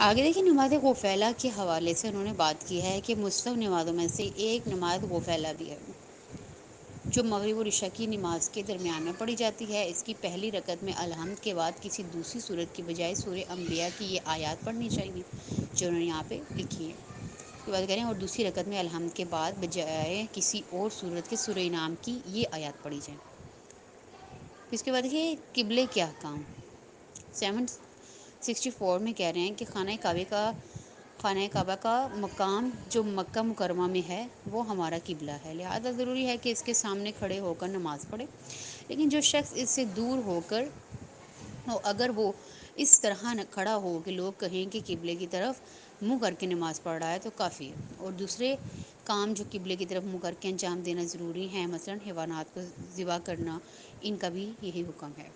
آگے دیکھیے نماز غفیلہ کے حوالے سے انہوں نے بات کی ہے کہ مستحب نمازوں میں سے ایک نماز غفیلہ بھی ہے، جو مغرب و عشاء کی نماز کے درمیان میں پڑھی جاتی ہے۔ اس کی پہلی رکعت میں الحمد کے بعد کسی دوسری صورت کی بجائے سورہ انبیاء کی یہ آیات پڑھنی چاہیے جو انہوں نے یہاں پہ لکھی ہے، یہ بات کریں، اور دوسری رکعت میں الحمد کے بعد بجائے کسی اور صورت کے سورہ انعام کی یہ آیات پڑھی جائیں۔ اس کے بعد یہ قبلے کے احکام 764 میں کہہ رہے ہیں کہ خانہ کعبہ کا مقام جو مکہ مکرمہ میں ہے وہ ہمارا قبلہ ہے، لہذا ضروری ہے کہ اس کے سامنے کھڑے ہو کر نماز پڑھے، لیکن جو شخص اس سے دور ہو کر اگر وہ اس طرح نہ کھڑا ہو کہ لوگ کہیں کہ قبلے کی طرف منہ کر کے نماز پڑھ رہا ہے تو کافی ہے، اور دوسرے کام جو قبلے کی طرف منہ کر کے انجام دینا ضروری ہیں، مثلا حیوانات کو ذبح کرنا، ان کا بھی یہی حکم ہے۔